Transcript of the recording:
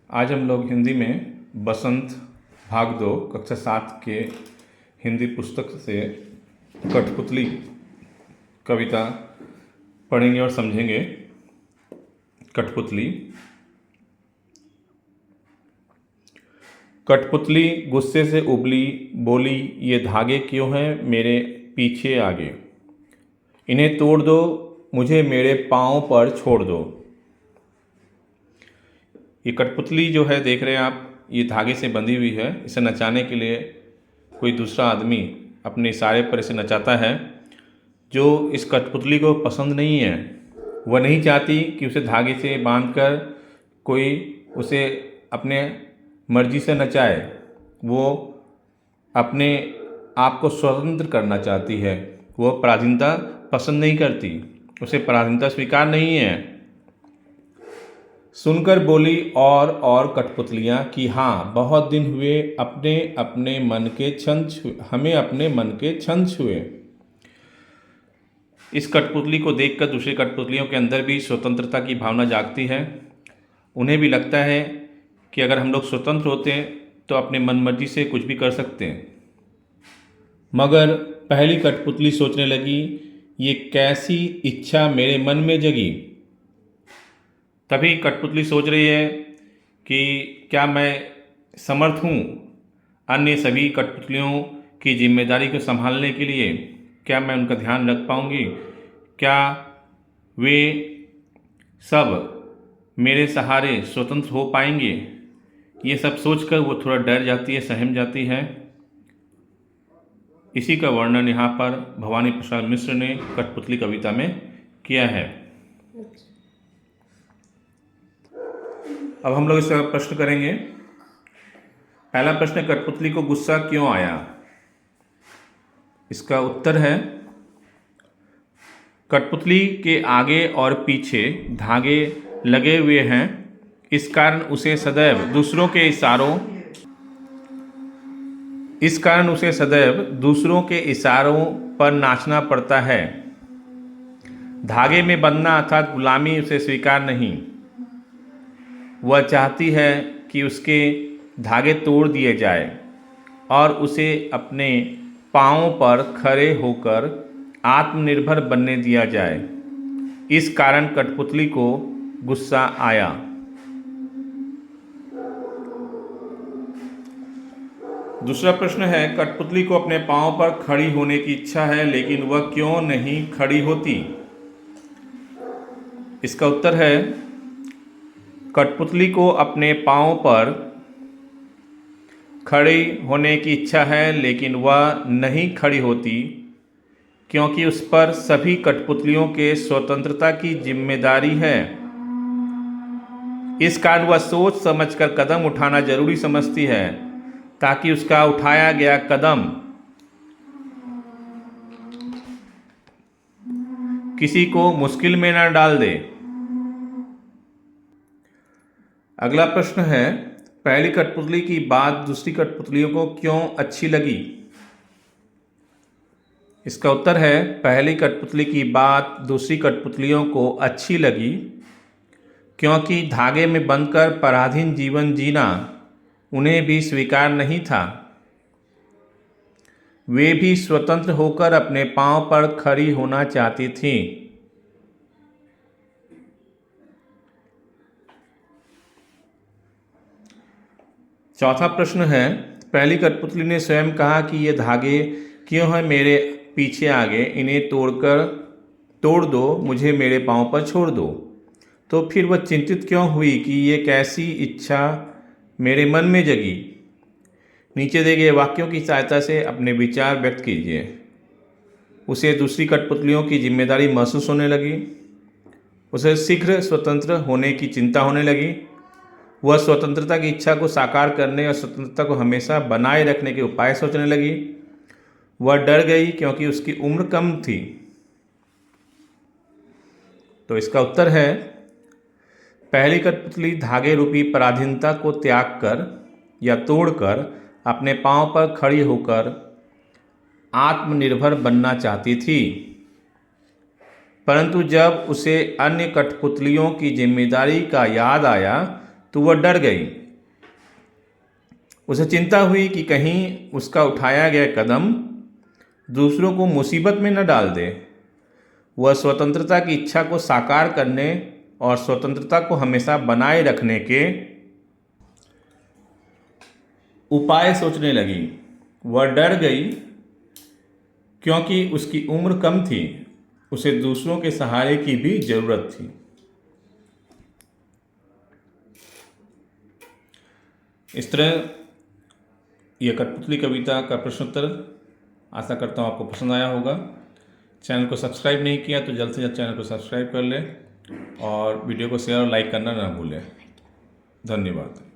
आज हम लोग हिंदी में बसंत भाग 2 कक्षा 7 के हिंदी पुस्तक से कठपुतली कविता पढ़ेंगे और समझेंगे। कठपुतली। कठपुतली गुस्से से उबली, बोली, ये धागे क्यों हैं मेरे पीछे आगे? इन्हें तोड़ दो, मुझे मेरे पाँव पर छोड़ दो। ये कठपुतली जो है देख रहे हैं आप, ये धागे से बंधी हुई है। इसे नचाने के लिए कोई दूसरा आदमी अपने इशारे पर इसे नचाता है। जो इस कठपुतली को पसंद नहीं है, वह नहीं चाहती कि उसे धागे से बांधकर कोई उसे अपने मर्जी से नचाए। वो अपने आप को स्वतंत्र करना चाहती है। वो पराधीनता पसंद नहीं करती, उसे पराधीनता स्वीकार नहीं है। सुनकर बोली और कठपुतलियाँ कि हाँ, बहुत दिन हुए अपने अपने मन के छंद छुए, हमें अपने मन के छंद छुए। इस कठपुतली को देखकर दूसरी कठपुतलियों के अंदर भी स्वतंत्रता की भावना जागती है। उन्हें भी लगता है कि अगर हम लोग स्वतंत्र होते हैं तो अपने मन मर्जी से कुछ भी कर सकते हैं। मगर पहली कठपुतली सोचने लगी, ये कैसी इच्छा मेरे मन में जगी। तभी कठपुतली सोच रही है कि क्या मैं समर्थ हूँ अन्य सभी कठपुतलियों की जिम्मेदारी को संभालने के लिए? क्या मैं उनका ध्यान रख पाऊँगी? क्या वे सब मेरे सहारे स्वतंत्र हो पाएंगे? ये सब सोचकर वो थोड़ा डर जाती है, सहम जाती है। इसी का वर्णन यहाँ पर भवानी प्रसाद मिश्र ने कठपुतली कविता में किया है। अब हम लोग इसका प्रश्न करेंगे। पहला प्रश्न, कठपुतली को गुस्सा क्यों आया? इसका उत्तर है, कठपुतली के आगे और पीछे धागे लगे हुए हैं। इस कारण उसे सदैव दूसरों के इशारों पर नाचना पड़ता है। धागे में बंधना अर्थात गुलामी उसे स्वीकार नहीं। वह चाहती है कि उसके धागे तोड़ दिए जाए और उसे अपने पाँवों पर खड़े होकर आत्मनिर्भर बनने दिया जाए। इस कारण कठपुतली को गुस्सा आया। दूसरा प्रश्न है, कठपुतली को अपने पाँव पर खड़ी होने की इच्छा है, लेकिन वह क्यों नहीं खड़ी होती? इसका उत्तर है, कठपुतली को अपने पाँव पर खड़ी होने की इच्छा है, लेकिन वह नहीं खड़ी होती क्योंकि उस पर सभी कठपुतलियों के स्वतंत्रता की जिम्मेदारी है। इस कारण वह सोच समझकर कदम उठाना जरूरी समझती है ताकि उसका उठाया गया कदम किसी को मुश्किल में न डाल दे। अगला प्रश्न है, पहली कठपुतली की बात दूसरी कठपुतलियों को क्यों अच्छी लगी? इसका उत्तर है, पहली कठपुतली की बात दूसरी कठपुतलियों को अच्छी लगी क्योंकि धागे में बंधकर पराधीन जीवन जीना उन्हें भी स्वीकार नहीं था। वे भी स्वतंत्र होकर अपने पाँव पर खड़ी होना चाहती थीं। चौथा प्रश्न है, पहली कठपुतली ने स्वयं कहा कि ये धागे क्यों हैं मेरे पीछे आगे? इन्हें तोड़ दो, मुझे मेरे पाँव पर छोड़ दो। तो फिर वह चिंतित क्यों हुई कि ये कैसी इच्छा मेरे मन में जगी? नीचे दिए गए वाक्यों की सहायता से अपने विचार व्यक्त कीजिए। उसे दूसरी कठपुतलियों की जिम्मेदारी महसूस होने लगी। उसे शीघ्र स्वतंत्र होने की चिंता होने लगी। वह स्वतंत्रता की इच्छा को साकार करने और स्वतंत्रता को हमेशा बनाए रखने के उपाय सोचने लगी। वह डर गई क्योंकि उसकी उम्र कम थी। तो इसका उत्तर है, पहली कठपुतली धागे रूपी पराधीनता को त्याग कर या तोड़कर अपने पाँव पर खड़ी होकर आत्मनिर्भर बनना चाहती थी। परंतु जब उसे अन्य कठपुतलियों की जिम्मेदारी का याद आया तो वह डर गई। उसे चिंता हुई कि कहीं उसका उठाया गया कदम दूसरों को मुसीबत में न डाल दे। वह स्वतंत्रता की इच्छा को साकार करने और स्वतंत्रता को हमेशा बनाए रखने के उपाय सोचने लगी। वह डर गई क्योंकि उसकी उम्र कम थी, उसे दूसरों के सहारे की भी जरूरत थी। इस तरह यह कठपुतली कविता का प्रश्नोत्तर, आशा करता हूँ आपको पसंद आया होगा। चैनल को सब्सक्राइब नहीं किया तो जल्द से जल्द चैनल को सब्सक्राइब कर लें और वीडियो को शेयर और लाइक करना ना भूलें। धन्यवाद।